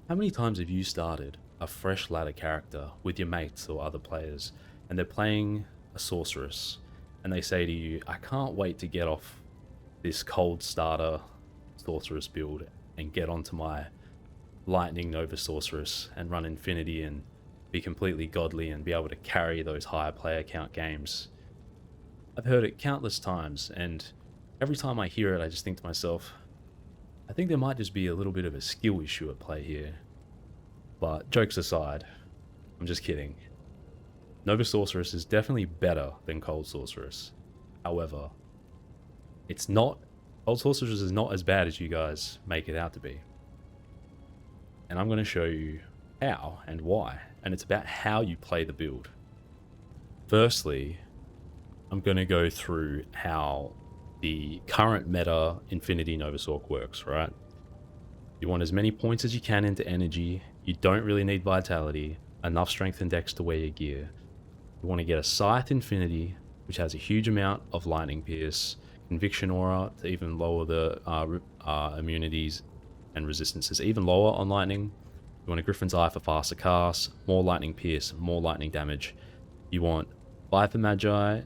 How many times have you started a fresh ladder character with your mates or other players, and they're playing a sorceress, and they say to you, I can't wait to get off this cold starter sorceress build and get onto my lightning nova sorceress and run infinity and be completely godly and be able to carry those higher player count games. I've heard it countless times, and every time I hear it, I just think to myself, I think there might just be a little bit of a skill issue at play here. But jokes aside, I'm just kidding. Nova Sorceress is definitely better than Cold Sorceress. However, it's not. Cold Sorceress is not as bad as you guys make it out to be. And I'm going to show you how and why. And it's about how you play the build. Firstly, I'm going to go through how the current meta Infinity Nova Sorc works, right? You want as many points as you can into energy. You don't really need vitality, enough strength and dex to wear your gear. You want to get a Scythe Infinity, which has a huge amount of lightning pierce, conviction aura to even lower the immunities and resistances, even lower on lightning. You want a Griffin's Eye for faster casts, more lightning pierce, more lightning damage. You want Viper Magi,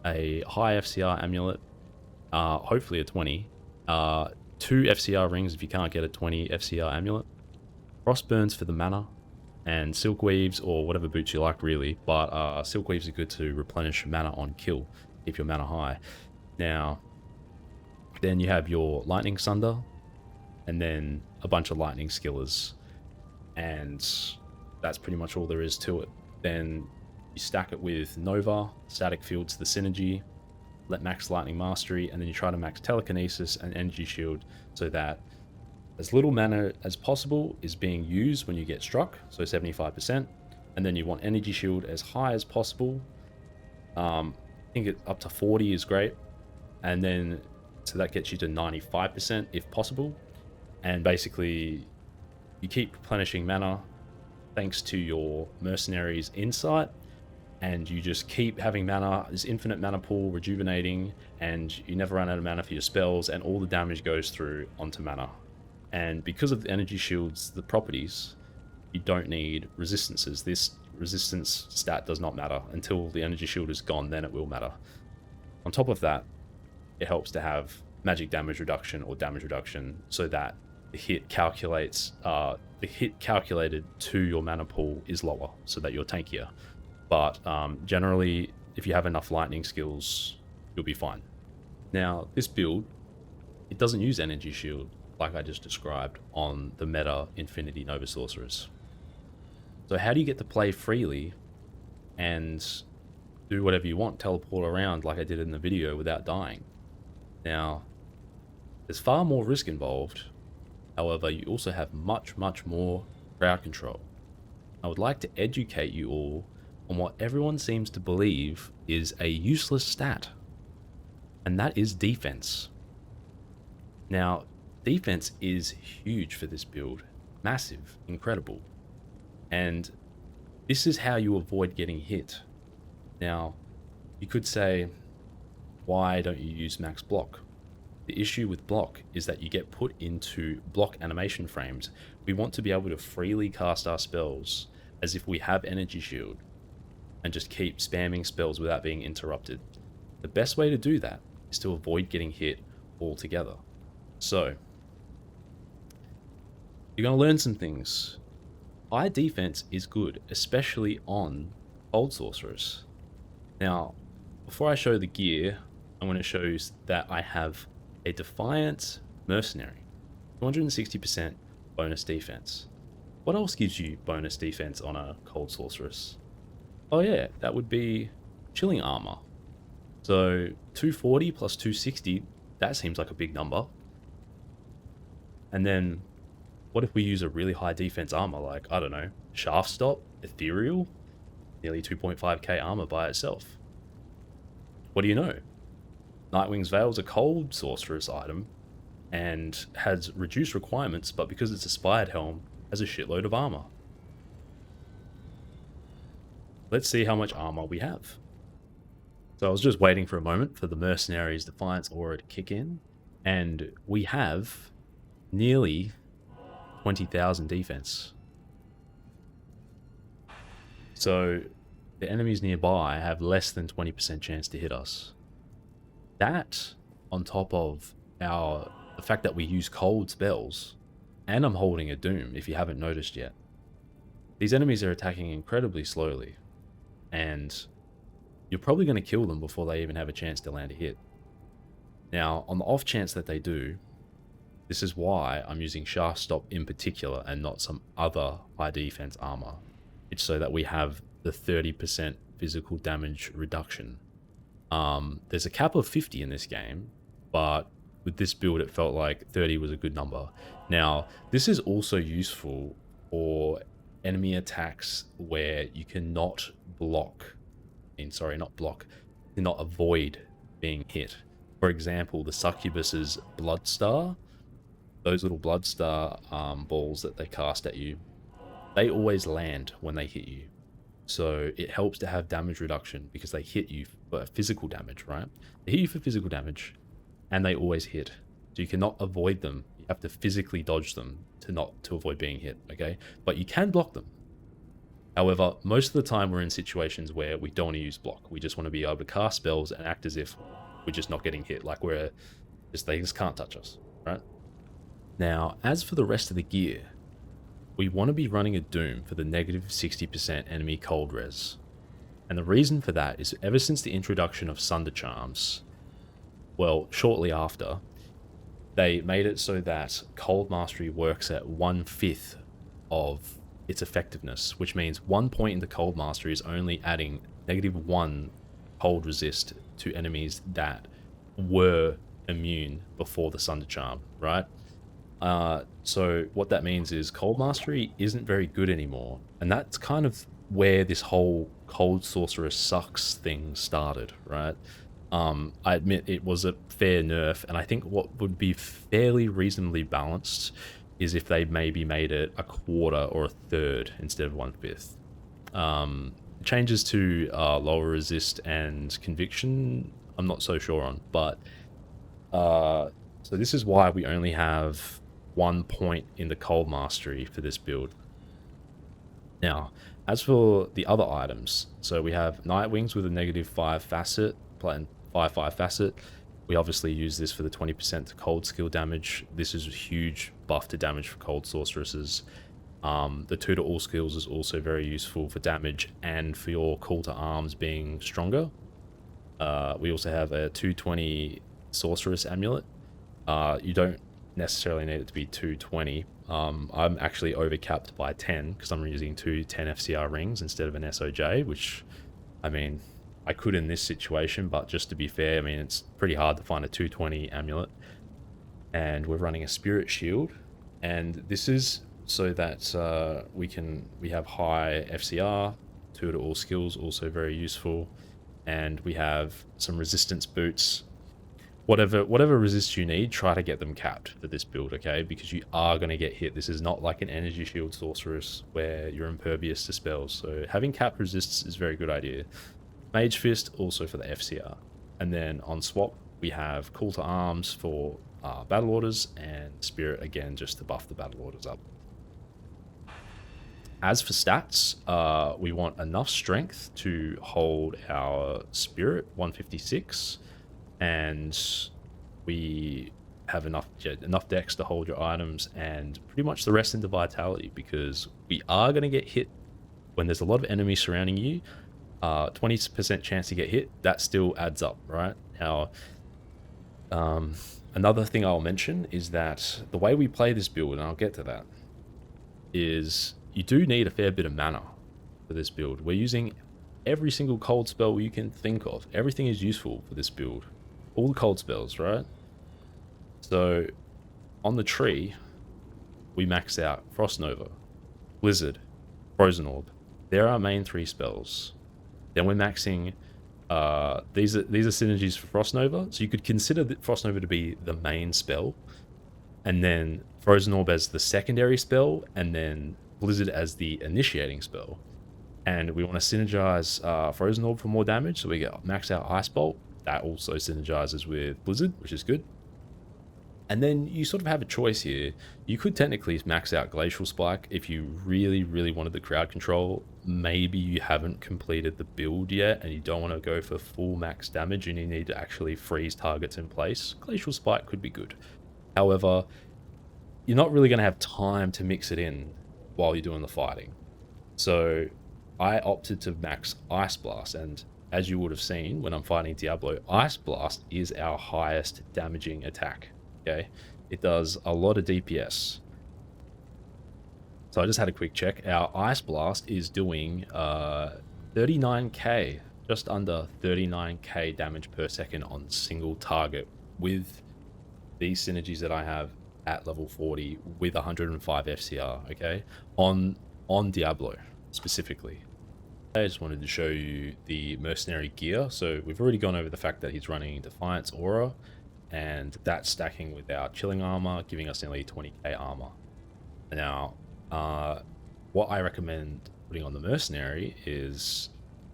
a high FCR amulet, hopefully a 20, 2 FCR rings if you can't get a 20 FCR amulet, Frostburns for the mana, and Silk Weaves or whatever boots you like really, but Silk Weaves are good to replenish mana on kill, keep your mana high. Now, then you have your Lightning Sunder, and then a bunch of Lightning Skillers, and that's pretty much all there is to it. Then you stack it with Nova, Static Fields the Synergy, let max Lightning Mastery, and then you try to max Telekinesis and Energy Shield so that as little mana as possible is being used when you get struck, so 75%, and then you want Energy Shield as high as possible. I think it up to 40 is great, and then so that gets you to 95% if possible, and basically you keep replenishing mana thanks to your Mercenaries Insight, and you just keep having mana, this infinite mana pool rejuvenating, and you never run out of mana for your spells, and all the damage goes through onto mana. And because of the energy shields, the properties, you don't need resistances. This resistance stat does not matter until the energy shield is gone, then it will matter. On top of that, it helps to have magic damage reduction or damage reduction so that the hit calculates, the hit calculated to your mana pool is lower so that you're tankier. But generally, if you have enough lightning skills, you'll be fine. Now, this build, it doesn't use energy shield like I just described on the meta Infinity Nova Sorceress. So how do you get to play freely and do whatever you want, teleport around like I did in the video without dying? Now, there's far more risk involved. However, you also have much, much more crowd control. I would like to educate you all on what everyone seems to believe is a useless stat, and that is defense. Now, defense is huge for this build. Massive, incredible. And this is how you avoid getting hit. Now, you could say, why don't you use max block? The issue with block is that you get put into block animation frames. We want to be able to freely cast our spells as if we have energy shield and just keep spamming spells without being interrupted. The best way to do that is to avoid getting hit altogether. So, you're going to learn some things. High defense is good, especially on Cold Sorceress. Now, before I show the gear, I'm going to show you that I have a Defiant Mercenary, 260% bonus defense. What else gives you bonus defense on a Cold Sorceress? Oh yeah, that would be Chilling Armor. So 240 plus 260, that seems like a big number. And then what if we use a really high defense armor, like, I don't know, Shaft Stop, Ethereal, nearly 2.5k armor by itself? What do you know? Nightwing's Veil is a Cold Sorceress item and has reduced requirements, but because it's a Spired Helm, has a shitload of armor. Let's see how much armor we have. So I was just waiting for a moment for the Mercenaries Defiance aura to kick in, and we have nearly 20,000 defense. So the enemies nearby have less than 20% chance to hit us. That, on top of the fact that we use cold spells, and I'm holding a Doom, if you haven't noticed yet. These enemies are attacking incredibly slowly, and you're probably going to kill them before they even have a chance to land a hit. Now, on the off chance that they do, this is why I'm using Shaft Stop in particular and not some other high defense armor. It's so that we have the 30% physical damage reduction. There's a cap of 50 in this game, but with this build it felt like 30 was a good number. Now, this is also useful for enemy attacks where you cannot cannot avoid being hit. For example, the Succubus's Blood Star, those little Blood Star balls that they cast at you, they always land when they hit you. So it helps to have damage reduction because they hit you for physical damage, right? They hit you for physical damage, and they always hit. So you cannot avoid them. You have to physically dodge them to avoid being hit, okay? But you can block them. However, most of the time we're in situations where we don't want to use block. We just want to be able to cast spells and act as if we're just not getting hit, like they just can't touch us, right? Now, as for the rest of the gear, we want to be running a Doom for the negative 60% enemy cold res. And the reason for that is ever since the introduction of Sunder Charms, well, shortly after, they made it so that Cold Mastery works at 1/5 of its effectiveness, which means 1 point in the Cold Mastery is only adding -1 cold resist to enemies that were immune before the Sunder Charm, right? So what that means is Cold Mastery isn't very good anymore, and that's kind of where this whole Cold Sorceress sucks thing started, right? I admit it was a fair nerf, and I think what would be fairly reasonably balanced is if they maybe made it a quarter or a third instead of 1/5. Changes to lower resist and conviction, I'm not so sure on, but so this is why we only have 1 point in the Cold Mastery for this build. Now, as for the other items, so we have Night Wings with a -5 facet, and 5/5 facet. We obviously use this for the 20% to cold skill damage. This is a huge buff to damage for Cold Sorceresses. The 2 to all skills is also very useful for damage and for your call to arms being stronger. We also have a 220 Sorceress Amulet. You don't necessarily need it to be 220. I'm actually overcapped by 10 because I'm using 2 10 FCR rings instead of an SOJ, which, I mean, I could in this situation, but just to be fair, I mean, it's pretty hard to find a 220 amulet. And we're running a Spirit Shield, and this is so that we have high FCR, 2 to all skills, also very useful, and we have some resistance boots. Whatever resist you need, try to get them capped for this build, okay? Because you are going to get hit. This is not like an energy shield sorceress where you're impervious to spells. So having capped resists is a very good idea. Mage Fist also for the FCR. And then on swap, we have Call to Arms for battle orders, and Spirit again just to buff the battle orders up. As for stats, we want enough strength to hold our Spirit 156. And we have enough dex to hold your items, and pretty much the rest into vitality, because we are going to get hit when there's a lot of enemies surrounding you. 20% chance to get hit, that still adds up, right? Now, another thing I'll mention is that the way we play this build, and I'll get to that, is you do need a fair bit of mana for this build. We're using every single cold spell you can think of. Everything is useful for this build. All the cold spells, right? So on the tree, we max out Frost Nova, Blizzard, Frozen Orb. They're our main 3 spells. Then we're maxing these are synergies for Frost Nova, so you could consider Frost Nova to be the main spell, and then Frozen Orb as the secondary spell, and then Blizzard as the initiating spell. And we want to synergize Frozen Orb for more damage, so we get max out Ice Bolt. That also synergizes with Blizzard, which is good. And then you sort of have a choice here. You could technically max out Glacial Spike if you really, really wanted the crowd control. Maybe you haven't completed the build yet and you don't want to go for full max damage and you need to actually freeze targets in place. Glacial Spike could be good. However, you're not really going to have time to mix it in while you're doing the fighting. So I opted to max Ice Blast, and as you would have seen when I'm fighting Diablo, Ice Blast is our highest damaging attack. Okay, it does a lot of DPS. So I just had a quick check. Our Ice Blast is doing 39k, just under 39k damage per second on single target with these synergies that I have at level 40 with 105 FCR, okay? On Diablo specifically. I just wanted to show you the mercenary gear. So we've already gone over the fact that he's running Defiance Aura, and that's stacking with our chilling armor, giving us nearly 20k armor. Now, what I recommend putting on the mercenary is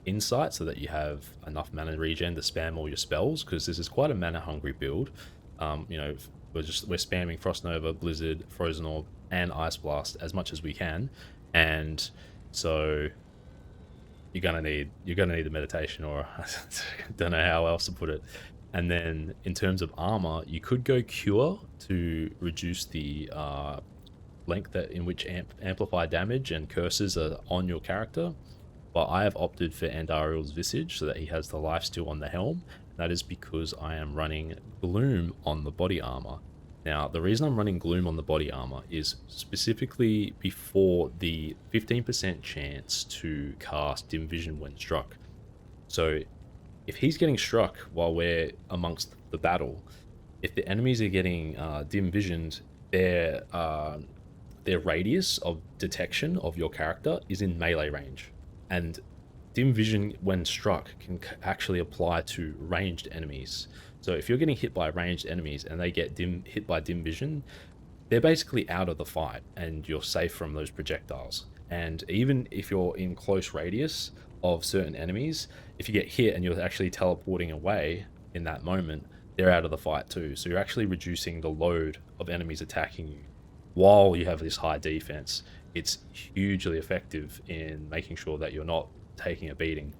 Insight, so that you have enough mana regen to spam all your spells, because this is quite a mana hungry build. You know, we're spamming Frost Nova, Blizzard, Frozen Orb, and Ice Blast as much as we can, and so you're gonna need the meditation, or I don't know how else to put it. And then in terms of armor, you could go Cure to reduce the length in which amplify damage and curses are on your character. But I have opted for Andariel's Visage so that he has the lifesteal on the helm. That is because I am running Gloom on the body armor. Now, the reason I'm running Gloom on the body armor is specifically before the 15% chance to cast Dim Vision when struck. So if he's getting struck while we're amongst the battle, if the enemies are getting dim visioned, their radius of detection of your character is in melee range, and dim vision when struck can actually apply to ranged enemies. So if you're getting hit by ranged enemies and they get hit by dim vision, they're basically out of the fight and you're safe from those projectiles. And even if you're in close radius of certain enemies, if you get hit and you're actually teleporting away in that moment, they're out of the fight too. So you're actually reducing the load of enemies attacking you while you have this high defense. It's hugely effective in making sure that you're not taking a beating.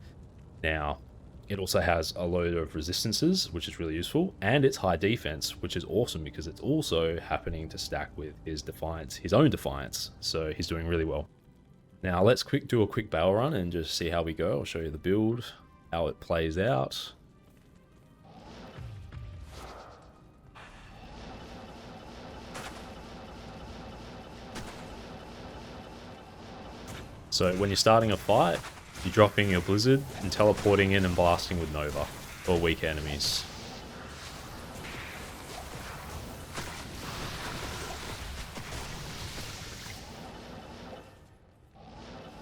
Now, it also has a load of resistances, which is really useful, and it's high defense, which is awesome because it's also happening to stack with his Defiance, his own Defiance. So he's doing really well. Now let's do a quick Baal Run and just see how we go. I'll show you the build, how it plays out. So when you're starting a fight, you're dropping your Blizzard and teleporting in and blasting with Nova for weak enemies.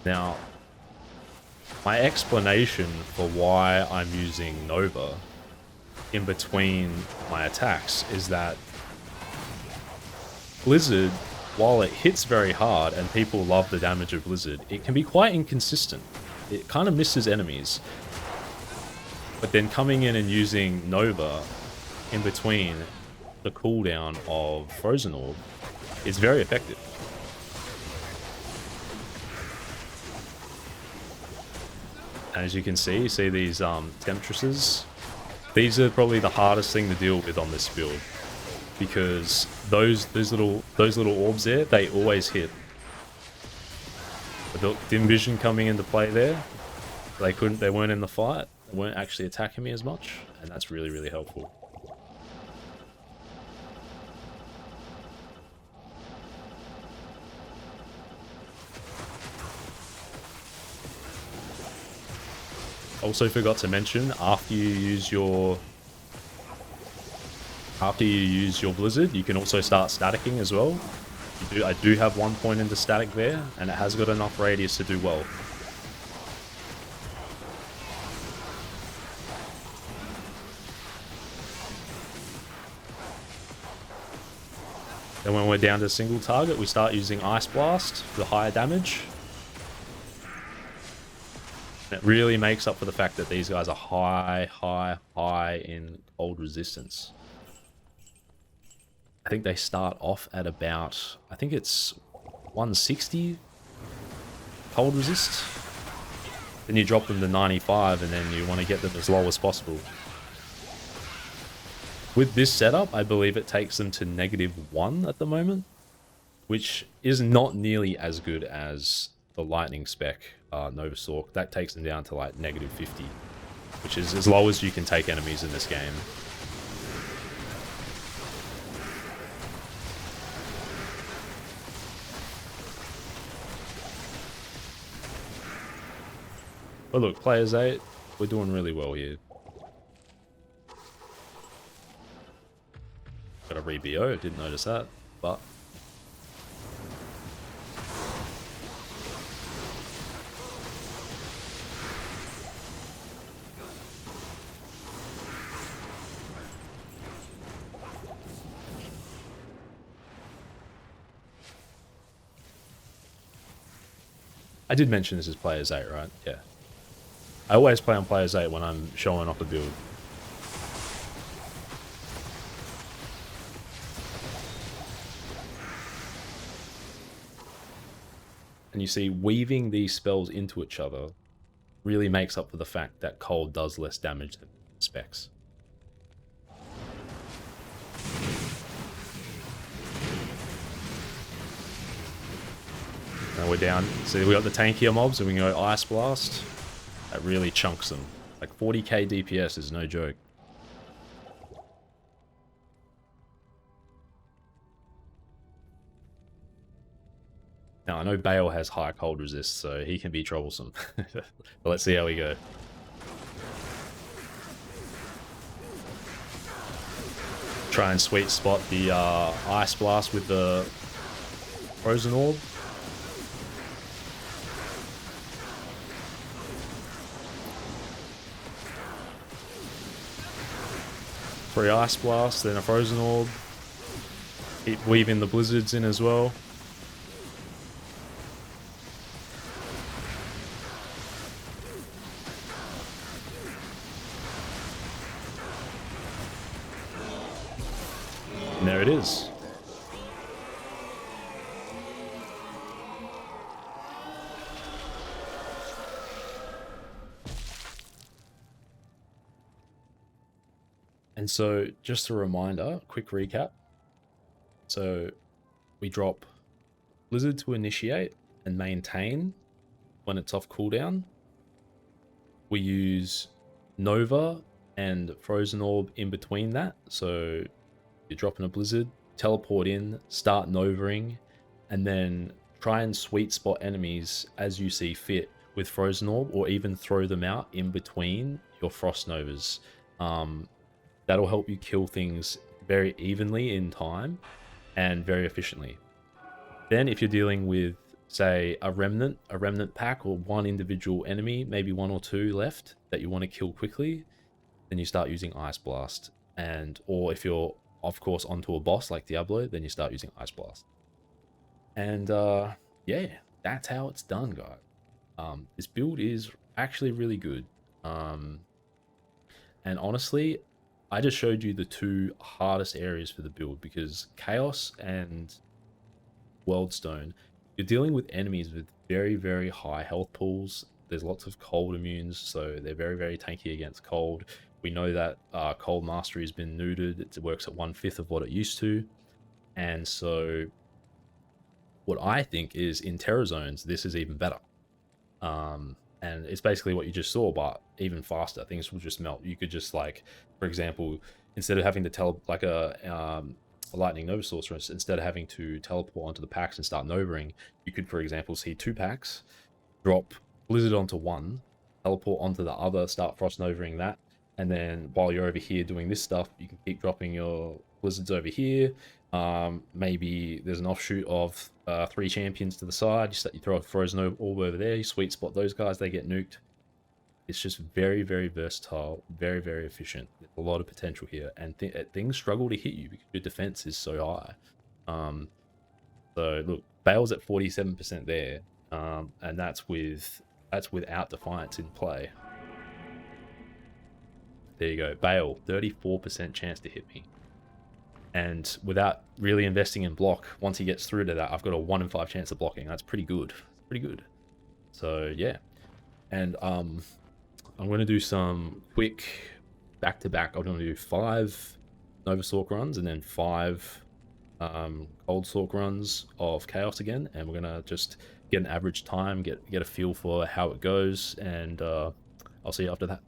Now, my explanation for why I'm using Nova in between my attacks is that Blizzard, while it hits very hard and people love the damage of Blizzard, it can be quite inconsistent. It kind of misses enemies. But then coming in and using Nova in between the cooldown of Frozen Orb is very effective. And as you can see these Temptresses. These are probably the hardest thing to deal with on this build, because those little orbs there, they always hit. The dim vision coming into play there, they weren't in the fight, they weren't actually attacking me as much, and that's really, really helpful. Also forgot to mention, after you use your Blizzard, you can also start staticking as well. I do have 1 point into static there, and it has got enough radius to do well. Then when we're down to single target, we start using Ice Blast for higher damage. It really makes up for the fact that these guys are high in cold resistance. I think they start off at about, I think it's 160 cold resist. Then you drop them to 95, and then you want to get them as low as possible. With this setup, I believe it takes them to -1 at the moment, which is not nearly as good as the lightning spec Nova Sorc. That takes them down to like -50, which is as low as you can take enemies in this game. But look, players 8, we're doing really well here. Got a re-BO, didn't notice that, but... I did mention this is players 8, right? Yeah. I always play on players 8 when I'm showing off a build. And you see, weaving these spells into each other really makes up for the fact that cold does less damage than specs. Now we're down. See, we got the tankier mobs, and we can go Ice Blast. That really chunks them. Like 40k DPS is no joke. Now, I know Baal has high cold resist, so he can be troublesome. But let's see how we go. Try and sweet spot the Ice Blast with the Frozen Orb. Three Ice Blasts, then a Frozen Orb. Keep weaving the Blizzards in as well. And there it is. And so, just a reminder, quick recap. So, we drop Blizzard to initiate and maintain when it's off cooldown. We use Nova and Frozen Orb in between that. So, you're dropping a Blizzard, teleport in, start Novaing, and then try and sweet spot enemies as you see fit with Frozen Orb, or even throw them out in between your Frost Novas. That'll help you kill things very evenly in time and very efficiently. Then if you're dealing with, say, a remnant pack, or one individual enemy, maybe one or two left that you want to kill quickly, then you start using Ice Blast. Or if you're, of course, onto a boss like Diablo, then you start using Ice Blast. And yeah, that's how it's done, guys. This build is actually really good. And honestly, I just showed you the two hardest areas for the build, because Chaos and Worldstone, you're dealing with enemies with very, very high health pools. There's lots of cold immunes, so they're very, very tanky against cold. We know that Cold Mastery has been neutered. It works at 1/5 of what it used to. And so what I think is, in Terror Zones, this is even better. And it's basically what you just saw, but even faster. Things will just melt. You could just, like, for example, instead of having to tell, like a Lightning Nova Sorceress, instead of having to teleport onto the packs and start Novaing, you could, for example, see 2 packs, drop Blizzard onto one, teleport onto the other, start Frost Novaing that, and then while you're over here doing this stuff, you can keep dropping your Blizzards over here. Maybe there's an offshoot of 3 champions to the side. You throw a Frozen Orb over there, you sweet spot those guys, they get nuked. It's just very, very versatile, very, very efficient. There's a lot of potential here, and things struggle to hit you because your defense is so high. So look, Bale's at 47% there, and that's without Defiance in play. There you go, Bale, 34% chance to hit me. And without really investing in block, once he gets through to that, I've got a 1 in 5 chance of blocking. That's pretty good. Pretty good. So yeah. And I'm going to do some quick back-to-back. I'm going to do 5 Nova Sorc runs and then 5 Cold Sorc runs of Chaos again. And we're going to just get an average time, get a feel for how it goes. And I'll see you after that.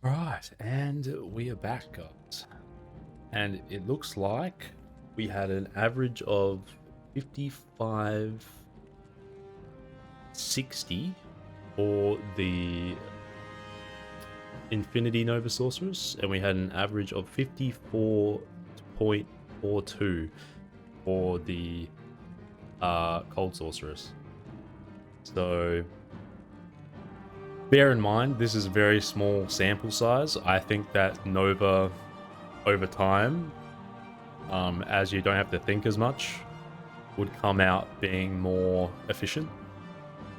Right, and we are back, guys. And it looks like we had an average of 5560 for the Infinity Nova Sorceress, and we had an average of 54.42 for the Cold Sorceress. So bear in mind, this is a very small sample size. I think that Nova, over time, as you don't have to think as much, would come out being more efficient.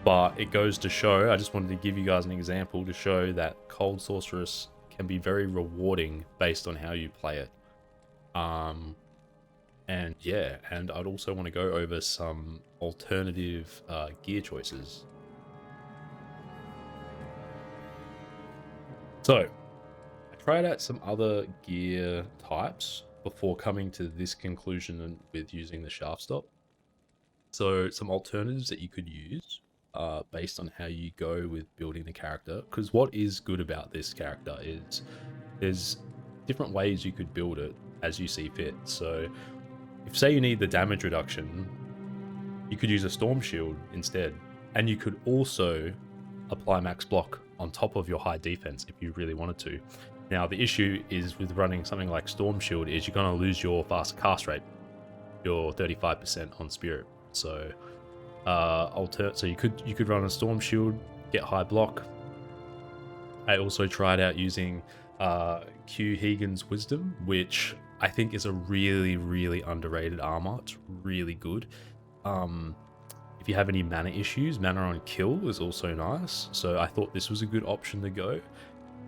But it goes to show, I just wanted to give you guys an example to show that Cold Sorceress can be very rewarding based on how you play it. And yeah, and I'd also want to go over some alternative gear choices. So, I tried out some other gear types before coming to this conclusion with using the shaft stop. So, some alternatives that you could use based on how you go with building the character. Because what is good about this character is there's different ways you could build it as you see fit. So, if say you need the damage reduction, you could use a storm shield instead. And you could also apply max block on top of your high defense if you really wanted to. Now the issue is with running something like Storm Shield is you're going to lose your fast cast rate, your 35% on Spirit. So so you could run a Storm Shield, get high block. I also tried out using Q Hegan's Wisdom, which I think is a really underrated armor. It's really good. If you have any mana issues, mana on kill is also nice. So I thought this was a good option to go.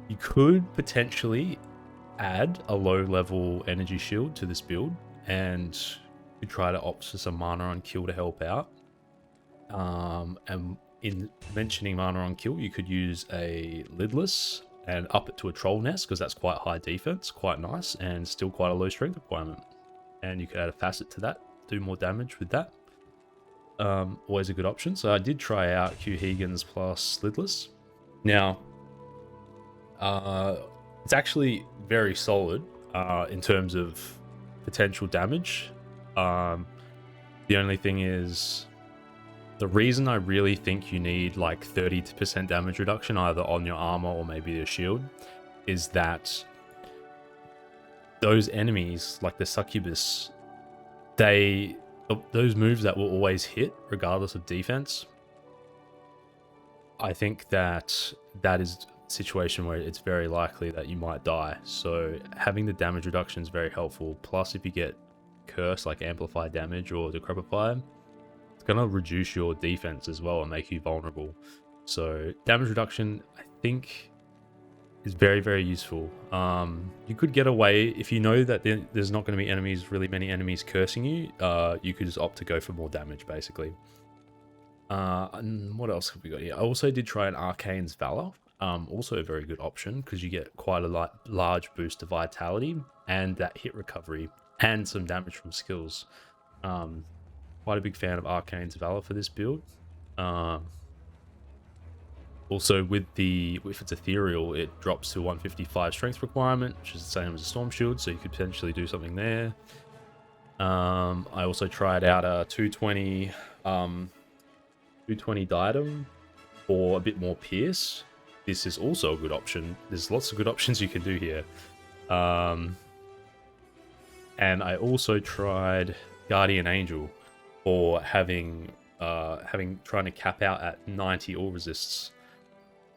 You could potentially add a low level energy shield to this build and you try to opt for some mana on kill to help out. And in mentioning mana on kill, you could use a lidless and up it to a troll nest because that's quite high defense, quite nice, and still quite a low strength requirement. And you could add a facet to that, do more damage with that. Always a good option. So I did try out Q Hegan's plus lidless. Now, it's actually very solid in terms of potential damage. The only thing is, the reason I really think you need like 30% damage reduction either on your armor or maybe your shield is that those enemies, like the succubus, those moves that will always hit regardless of defense, I think that is a situation where it's very likely that you might die. So having the damage reduction is very helpful. Plus, if you get curse like amplified damage or decrepify, it's gonna reduce your defense as well and make you vulnerable. So damage reduction, I think, is very, very useful. You could get away if you know that there's not going to be really many enemies cursing you. You could just opt to go for more damage, basically. And what else have we got here? I also did try an Arcane's Valor. Also a very good option because you get quite a large boost to vitality and that hit recovery and some damage from skills. Quite a big fan of Arcane's Valor for this build. Also, if it's ethereal, it drops to 155 strength requirement, which is the same as a storm shield, so you could potentially do something there. I also tried out a 220 diadem for a bit more pierce. This is also a good option. There's lots of good options you can do here. And I also tried Guardian Angel for trying to cap out at 90 all resists.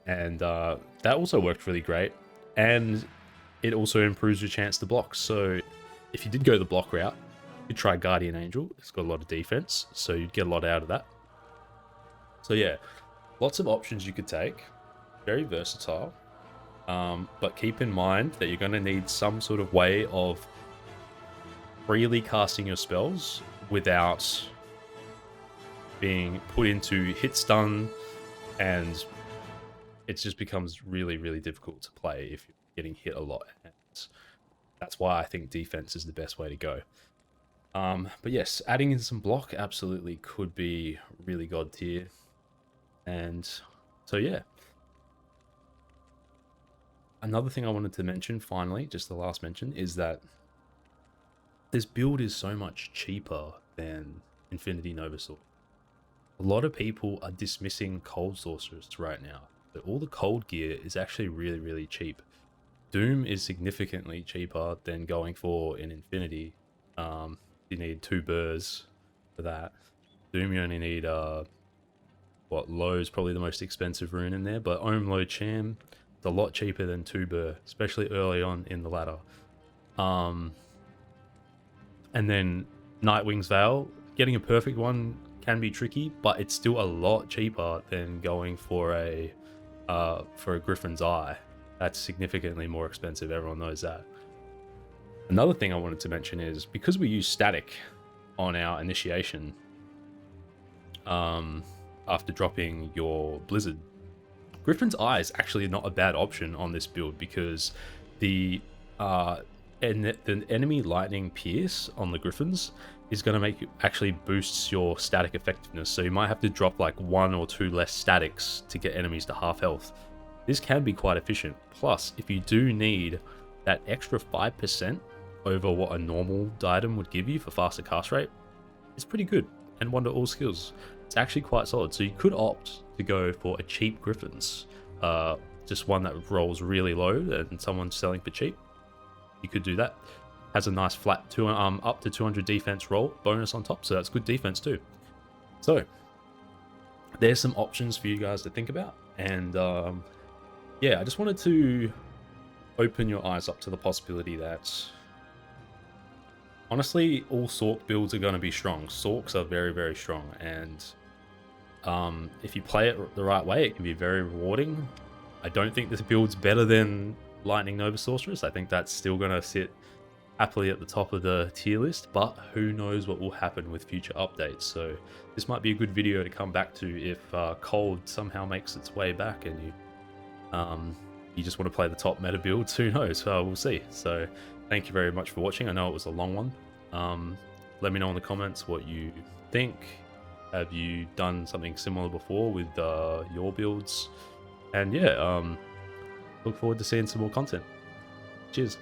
And that also worked really great, and it also improves your chance to block. So if you did go the block route, you'd try Guardian Angel. It's got a lot of defense, so you'd get a lot out of that. So yeah, lots of options you could take, very versatile, but keep in mind that you're going to need some sort of way of freely casting your spells without being put into hit stun, and it just becomes really, really difficult to play if you're getting hit a lot. And that's why I think defense is the best way to go. But yes, adding in some block absolutely could be really god tier. And so yeah. Another thing I wanted to mention finally, just the last mention, is that this build is so much cheaper than Infinity Nova Sword. A lot of people are dismissing Cold Sorceress right now. But all the cold gear is actually really, really cheap. Doom is significantly cheaper than going for an Infinity. You need 2 burrs for that. Doom, you only need Low is probably the most expensive rune in there, but Ohm Low Cham, it's a lot cheaper than 2 burr, especially early on in the ladder. And then Nightwing's Veil, getting a perfect one can be tricky, but it's still a lot cheaper than going for a Griffin's Eye. That's significantly more expensive, everyone knows that. Another thing I wanted to mention is, because we use static on our initiation, after dropping your Blizzard, Griffin's Eye is actually not a bad option on this build, because the enemy lightning pierce on the Griffins is going to make you actually boosts your static effectiveness, so you might have to drop like 1 or 2 less statics to get enemies to half health. This can be quite efficient. Plus, if you do need that extra 5% over what a normal diadem would give you for faster cast rate, it's pretty good. And Wonder All Skills, it's actually quite solid. So you could opt to go for a cheap Griffins, just one that rolls really low and someone's selling for cheap. You could do that. Has a nice flat up to 200 defense roll bonus on top, so that's good defense too. So there's some options for you guys to think about, and yeah, I just wanted to open your eyes up to the possibility that honestly all Sorc builds are going to be strong. Sorcs are very, very strong, and if you play it the right way, it can be very rewarding. I don't think this build's better than Lightning Nova Sorceress. I think that's still going to sit happily at the top of the tier list, but who knows what will happen with future updates. So this might be a good video to come back to if Cold somehow makes its way back and you just want to play the top meta builds. Who knows? We'll see. So thank you very much for watching. I know it was a long one. Let me know in the comments what you think. Have you done something similar before with your builds? And yeah, look forward to seeing some more content. Cheers.